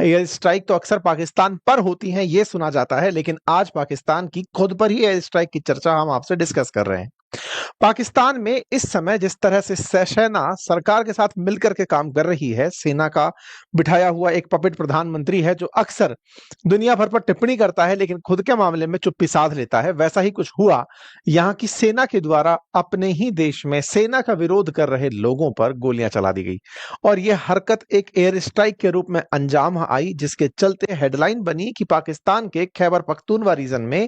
Air strike तो अक्सर पाकिस्तान पर होती हैं, ये सुना जाता है, लेकिन आज पाकिस्तान की खुद पर ही एयर स्ट्राइक की चर्चा हम आपसे डिस्कस कर रहे हैं। पाकिस्तान में इस समय जिस तरह से सेना सरकार के साथ मिलकर के काम कर रही है, सेना का बिठाया हुआ एक पपेट प्रधानमंत्री है जो अक्सर दुनिया भर पर टिप्पणी करता है लेकिन खुद के मामले में चुप्पी साध लेता है, वैसा ही कुछ हुआ यहाँ की सेना के द्वारा अपने ही देश में सेना का विरोध कर रहे लोगों पर गोलियां चला दी गई और यह हरकत एक एयर स्ट्राइक के रूप में अंजाम आई, जिसके चलते हेडलाइन बनी कि पाकिस्तान के खैबर पख्तूनवा रीजन में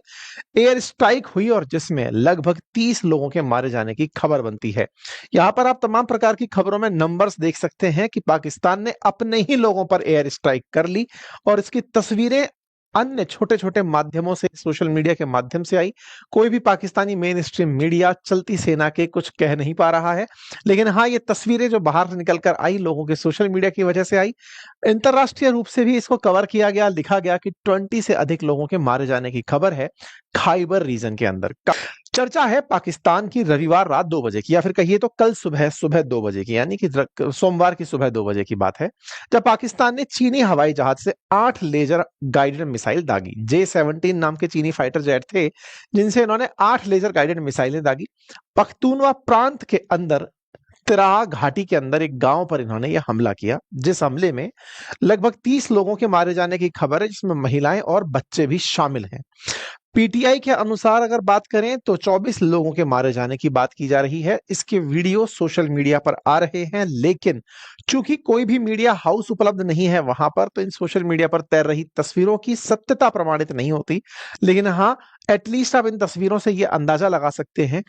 एयर स्ट्राइक हुई और जिसमें लगभग 30 लोगों के मारे जाने की खबर बनती है। यहां पर आप तमाम प्रकार की खबरों में नंबर्स देख सकते हैं कि पाकिस्तान ने अपने ही लोगों पर एयर स्ट्राइक कर ली और इसकी तस्वीरें अन्य छोटे छोटे माध्यमों से, सोशल मीडिया के माध्यम से आई। कोई भी पाकिस्तानी मेन स्ट्रीम मीडिया चलती सेना के कुछ कह नहीं पा रहा है, लेकिन हाँ, ये तस्वीरें जो बाहर निकल कर आई लोगों के सोशल मीडिया की वजह से आई। अंतरराष्ट्रीय रूप से भी इसको कवर किया गया, लिखा गया कि 20 से अधिक लोगों के मारे जाने की खबर है खाइबर रीजन के अंदर। चर्चा है पाकिस्तान की रविवार रात 2 बजे की, या फिर कहिए तो कल सुबह सुबह 2 बजे की, यानी कि सोमवार की सुबह 2 बजे की बात है, जब पाकिस्तान ने चीनी हवाई जहाज से 8 लेजर गाइडेड मिसाइल दागी। J-17 नाम के चीनी फाइटर जेट थे जिनसे इन्होंने 8 लेजर गाइडेड मिसाइलें दागी। पख्तूनवा प्रांत के अंदर तिराहा घाटी के अंदर एक गांव पर इन्होंने यह हमला किया, जिस हमले में लगभग 30 लोगों के मारे जाने की खबर है, जिसमें महिलाएं और बच्चे भी शामिल हैं। पीटीआई के अनुसार अगर बात करें तो 24 लोगों के मारे जाने की बात की जा रही है। इसके वीडियो सोशल मीडिया पर आ रहे हैं, लेकिन चूंकि कोई भी मीडिया हाउस उपलब्ध नहीं है वहां पर, तो इन सोशल मीडिया पर तैर रही तस्वीरों की सत्यता प्रमाणित नहीं होती। लेकिन हाँ, एटलीस्ट आप इन तस्वीरों से यह अंदाजा लगा सकते हैं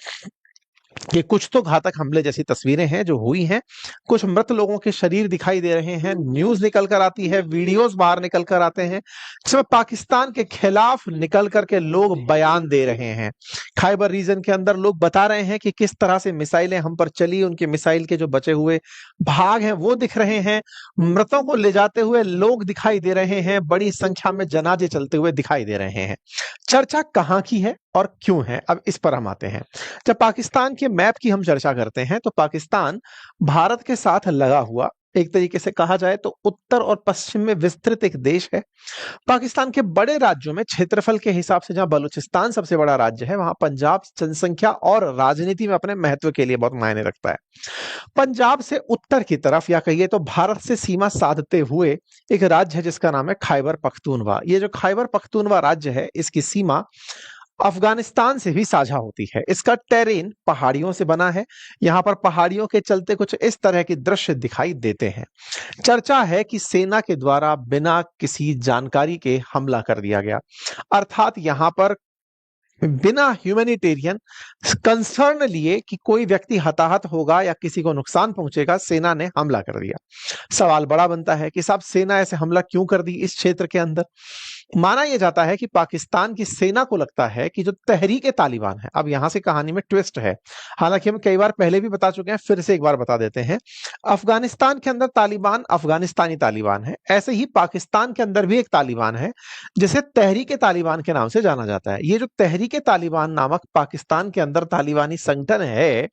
कि कुछ तो घातक हमले जैसी तस्वीरें हैं जो हुई हैं। कुछ मृत लोगों के शरीर दिखाई दे रहे हैं, न्यूज निकल कर आती है, वीडियोस बाहर निकल कर आते हैं, जिसमें पाकिस्तान के खिलाफ निकल कर के लोग बयान दे रहे हैं। खाइबर रीजन के अंदर लोग बता रहे हैं कि किस तरह से मिसाइलें हम पर चली, उनके मिसाइल के जो बचे हुए भाग हैं वो दिख रहे हैं, मृतों को ले जाते हुए लोग दिखाई दे रहे हैं, बड़ी संख्या में जनाजे चलते हुए दिखाई दे रहे हैं। चर्चा कहां की है और क्यों है, अब इस पर हम आते हैं। जब पाकिस्तान के मैप की हम चर्चा करते हैं तो पाकिस्तान भारत के साथ लगा हुआ, एक तरीके से कहा जाए तो उत्तर और पश्चिम में विस्तृत एक देश है। पाकिस्तान के बड़े राज्यों में क्षेत्रफल के हिसाब से जहां बलूचिस्तान सबसे बड़ा राज्य है, वहां पंजाब जनसंख्या और राजनीति में अपने महत्व के लिए बहुत मायने रखता है। पंजाब से उत्तर की तरफ, या कहिए तो भारत से सीमा साधते हुए एक राज्य है जिसका नाम है खैबर पख्तूनवा। ये जो खैबर पख्तूनवा राज्य है, इसकी सीमा अफगानिस्तान से भी साझा होती है। इसका टेरेन पहाड़ियों से बना है। यहां पर पहाड़ियों के चलते कुछ इस तरह के दृश्य दिखाई देते हैं। चर्चा है कि सेना के द्वारा बिना किसी जानकारी के हमला कर दिया गया, अर्थात यहां पर बिना ह्यूमैनिटेरियन कंसर्न लिए कि कोई व्यक्ति हताहत होगा या किसी को नुकसान पहुंचेगा, सेना ने हमला कर दिया। सवाल बड़ा बनता है कि साहब सेना ऐसे हमला क्यों कर दी इस क्षेत्र के अंदर। माना यह जाता है कि पाकिस्तान की सेना को लगता है कि जो तहरीक तालिबान है, अब यहां से कहानी में ट्विस्ट है, हालांकि हम कई बार पहले भी बता चुके हैं, फिर से एक बार बता देते हैं। अफगानिस्तान के अंदर तालिबान अफगानिस्तानी तालिबान है, ऐसे ही पाकिस्तान के अंदर भी एक तालिबान है जिसे तहरीक तालिबान के नाम से जाना जाता है। ये जो तहरीक तालिबान नामक पाकिस्तान के अंदर तालिबानी संगठन है,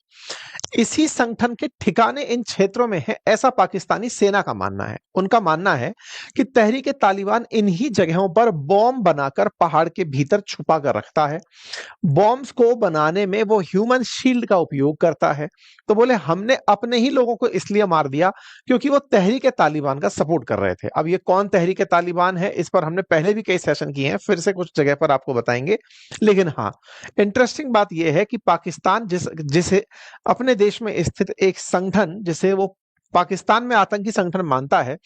इसी संगठन के ठिकाने इन क्षेत्रों में है, ऐसा पाकिस्तानी सेना का मानना है। उनका मानना है कि तहरीक तालिबान इन्हीं जगहों पर बॉम्ब बनाकर पहाड़ के भीतर छुपा कर रखता है। बॉम्ब्स को बनाने में वो ह्यूमन शील्ड का उपयोग करता है। तो बोले हमने अपने ही लोगों को इसलिए मार दिया क्योंकि वो तहरीक तालिबान का सपोर्ट कर रहे थे। अब ये कौन तहरीक तालिबान है, इस पर हमने पहले भी कई सेशन किए हैं, फिर से कुछ जगह पर आपको बताएंगे। लेकिन हाँ, इंटरेस्टिंग बात यह है कि पाकिस्तान जिसे अपने देश में स्थित एक संगठन जिसे वो पाकिस्तान में आतंकी संगठन मानता है,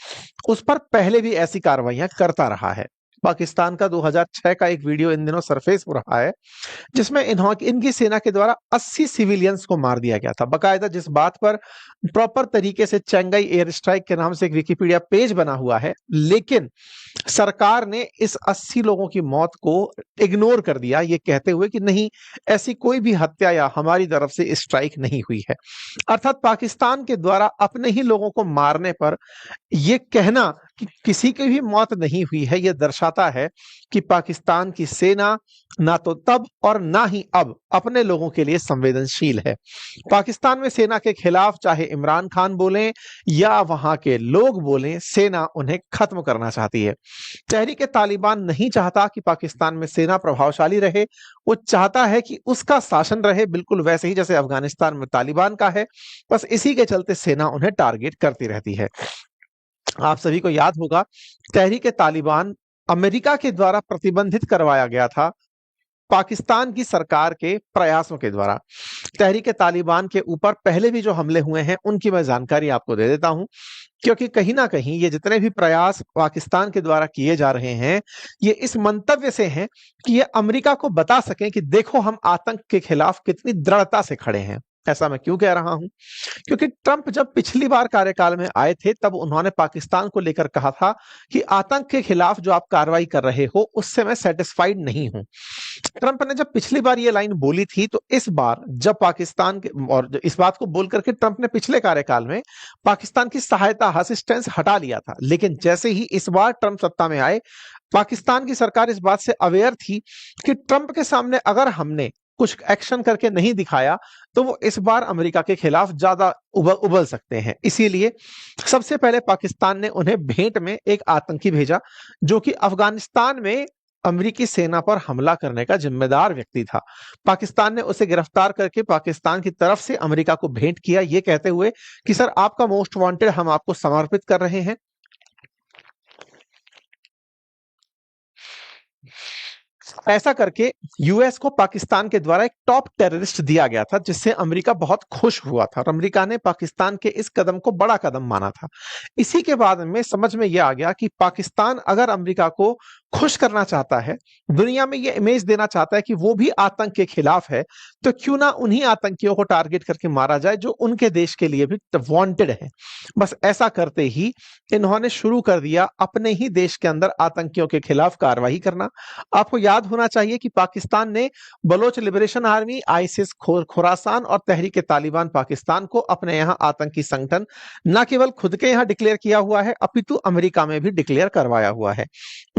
उस पर पहले भी ऐसी कार्रवाइयां करता रहा है। पाकिस्तान का 2006 का एक वीडियो इन दिनों सरफेस हो रहा है जिसमें इनकी सेना के द्वारा 80 सिविलियंस को मार दिया गया था। बकायदा जिस बात पर प्रॉपर तरीके से चेंगई एयर स्ट्राइक के नाम से एक विकिपीडिया पेज बना हुआ है, लेकिन सरकार ने इस 80 लोगों की मौत को इग्नोर कर दिया, ये कहते हुए कि नहीं, ऐसी कोई भी हत्या या हमारी तरफ से स्ट्राइक नहीं हुई है। अर्थात पाकिस्तान के द्वारा अपने ही लोगों को मारने पर यह कहना कि किसी की भी मौत नहीं हुई है, यह दर्शाता है कि पाकिस्तान की सेना ना तो तब और ना ही अब अपने लोगों के लिए संवेदनशील है। पाकिस्तान में सेना के खिलाफ चाहे इमरान खान बोलें या वहां के लोग बोलें, सेना उन्हें खत्म करना चाहती है। तहरीक तालिबान नहीं चाहता कि पाकिस्तान में सेना प्रभावशाली रहे, वो चाहता है कि उसका शासन रहे बिल्कुल वैसे ही जैसे अफगानिस्तान में तालिबान का है। बस इसी के चलते सेना उन्हें टारगेट करती रहती है। आप सभी को याद होगा, तहरीक तालिबान अमेरिका के द्वारा प्रतिबंधित करवाया गया था पाकिस्तान की सरकार के प्रयासों के द्वारा। तहरीक तालिबान के ऊपर पहले भी जो हमले हुए हैं उनकी मैं जानकारी आपको दे देता हूं, क्योंकि कहीं ना कहीं ये जितने भी प्रयास पाकिस्तान के द्वारा किए जा रहे हैं, ये इस मंतव्य से हैं कि ये अमेरिका को बता सकें कि देखो हम आतंक के खिलाफ कितनी दृढ़ता से खड़े हैं। ऐसा मैं क्यों कह रहा हूं? क्योंकि ट्रंप जब पिछली बार कार्यकाल में आए थे तब उन्होंने पाकिस्तान को लेकर कहा था कि आतंक के खिलाफ जो आप कार्रवाई कर रहे हो उससे मैं सेटिस्फाइड नहीं हूं। ट्रंप ने जब पिछली बार ये लाइन बोली थी, तो इस बार जब पाकिस्तान के और इस बात को बोल करके ट्रंप ने पिछले कार्यकाल में पाकिस्तान की सहायता असिस्टेंस हटा लिया था, लेकिन जैसे ही इस बार ट्रंप सत्ता में आए, पाकिस्तान की सरकार इस बात से अवेयर थी कि ट्रंप के सामने अगर हमने कुछ एक्शन करके नहीं दिखाया तो वो इस बार अमेरिका के खिलाफ ज्यादा उबल सकते हैं। इसीलिए सबसे पहले पाकिस्तान ने उन्हें भेंट में एक आतंकी भेजा, जो कि अफगानिस्तान में अमेरिकी सेना पर हमला करने का जिम्मेदार व्यक्ति था। पाकिस्तान ने उसे गिरफ्तार करके पाकिस्तान की तरफ से अमेरिका को भेंट किया, ये कहते हुए कि सर आपका मोस्ट वांटेड हम आपको समर्पित कर रहे हैं। ऐसा करके यूएस को पाकिस्तान के द्वारा एक टॉप टेररिस्ट दिया गया था, जिससे अमेरिका बहुत खुश हुआ था और अमेरिका ने पाकिस्तान के इस कदम को बड़ा कदम माना था। इसी के बाद में समझ में यह आ गया कि पाकिस्तान अगर अमेरिका को खुश करना चाहता है, दुनिया में यह इमेज देना चाहता है कि वो भी आतंक के खिलाफ है, तो क्यों ना उन्हीं आतंकियों को टारगेट करके मारा जाए जो उनके देश के लिए भी वांटेड है। बस ऐसा करते ही इन्होंने शुरू कर दिया अपने ही देश के अंदर आतंकियों के खिलाफ कार्रवाई करना। आपको याद होना चाहिए कि पाकिस्तान ने Baloch liberation army, ISIS Khorasan और तहरीक तालिबान पाकिस्तान को अपने यहां आतंकी संगठन न केवल खुद के यहां डिक्लेयर किया हुआ है, अपितु अमेरिका में भी डिक्लेयर करवाया हुआ है।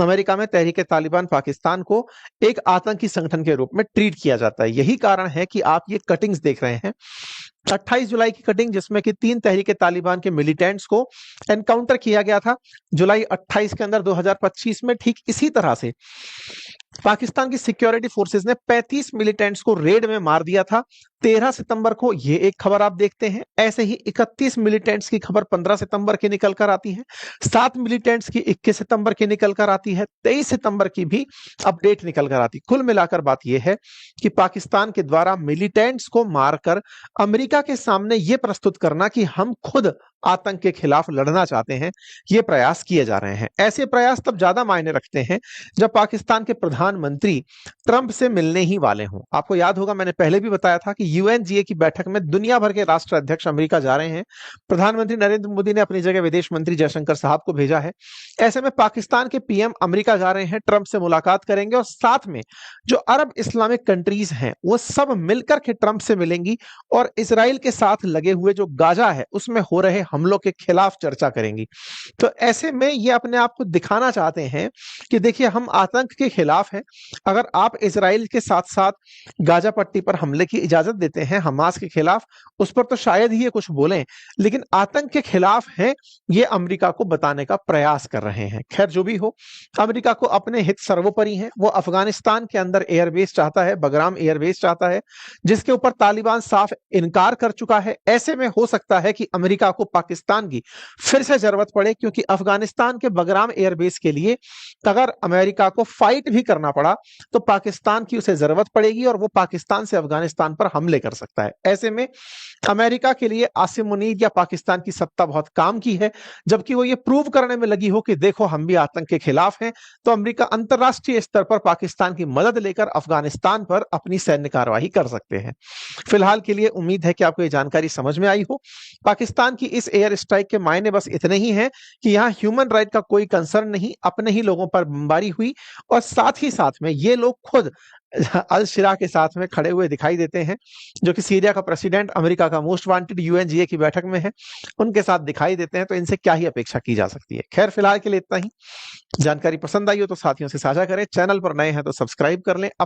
अमेरिका में तहरीक तालिबान पाकिस्तान को एक आतंकी संगठन के रूप में ट्रीट किया जाता है। यही कारण है कि आप ये कटिंग्स देख रहे हैं। 28 जुलाई की कटिंग, जिसमें कि 3 तहरीक तालिबान के मिलिटेंट्स को एनकाउंटर किया गया था जुलाई 28 के अंदर 2025 में। ठीक इसी तरह से पाकिस्तान की सिक्योरिटी फोर्सेस ने 35 मिलिटेंट्स को रेड में मार दिया था 13 सितंबर को। ये एक खबर आप देखते हैं। ऐसे ही 31 मिलिटेंट्स की खबर 15 सितंबर की निकल कर आती है, 7 मिलिटेंट्स की 21 सितंबर की निकल कर आती है, 23 सितंबर की भी अपडेट निकल कर आती। कुल मिलाकर बात यह है कि पाकिस्तान के द्वारा मिलिटेंट्स को मारकर अमेरिका के सामने यह प्रस्तुत करना कि हम खुद आतंक के खिलाफ लड़ना चाहते हैं, ये प्रयास किए जा रहे हैं। ऐसे प्रयास तब ज्यादा मायने रखते हैं जब पाकिस्तान के प्रधानमंत्री ट्रंप से मिलने ही वाले हों। आपको याद होगा, मैंने पहले भी बताया था कि यूएनजीए की बैठक में दुनिया भर के राष्ट्र अध्यक्ष अमेरिका जा रहे हैं। प्रधानमंत्री नरेंद्र मोदी ने अपनी जगह विदेश मंत्री जयशंकर साहब को भेजा है। ऐसे में पाकिस्तान के पीएम अमेरिका जा रहे हैं, ट्रंप से मुलाकात करेंगे और साथ में जो अरब इस्लामिक कंट्रीज हैं वो सब मिलकर के ट्रंप से मिलेंगी और इसराइल के साथ लगे हुए जो गाजा है उसमें हो रहे हमलों के खिलाफ चर्चा करेंगी। तो ऐसे में ये अपने आप को दिखाना चाहते हैं कि देखिए हम आतंक के खिलाफ हैं। अगर आप इसराइल के साथ साथ गाजा पट्टी पर हमले की इजाजत देते हैं हमास के खिलाफ, उस पर तो शायद ही ये कुछ बोलें, लेकिन आतंक के खिलाफ हैं ये अमेरिका को बताने का प्रयास कर रहे हैं। खैर जो भी हो, अमेरिका को अपने हित सर्वोपरि हैं। वो अफगानिस्तान के अंदर एयरबेस चाहता है, बगराम एयरबेस चाहता है, जिसके ऊपर तालिबान साफ इनकार कर चुका है। ऐसे में हो सकता है कि अमेरिका को पाकिस्तान की फिर से जरूरत पड़े, क्योंकि अफगानिस्तान के बगराम एयरबेस के लिए अगर अमेरिका को फाइट भी करना पड़ा तो पाकिस्तान की उसे जरूरत पड़ेगी और वो पाकिस्तान से अफगानिस्तान पर हमले कर सकता है। ऐसे में अमेरिका के लिए आसिम मुनीर या पाकिस्तान की सत्ता बहुत काम की है, जबकि वो ये प्रूव करने में लगी हो कि देखो हम भी आतंक के खिलाफ हैं। तो अमेरिका अंतरराष्ट्रीय स्तर पर पाकिस्तान की मदद लेकर अफगानिस्तान पर अपनी सैन्य कार्यवाही कर सकते हैं। फिलहाल के लिए उम्मीद है कि आपको ये जानकारी समझ में आई हो। पाकिस्तान की इस इस एयर स्ट्राइक के मायने बस इतने ही हैं कि यहाँ ह्यूमन राइट का कोई कंसर्न नहीं, अपने ही लोगों पर बमबारी हुई और साथ ही साथ में ये लोग खुद अल शिरा के साथ में खड़े हुए दिखाई देते हैं, जो कि सीरिया का प्रेसिडेंट, अमेरिका का मोस्ट वांटेड, यूएनजीए की बैठक में है, उनके साथ दिखाई देते हैं। तो इनसे क्या ही अपेक्षा की जा सकती है। खैर, फिलहाल के लिए इतना ही। जानकारी पसंद आई हो तो साथियों से साझा करें, चैनल पर नए हैं तो सब्सक्राइब कर लें।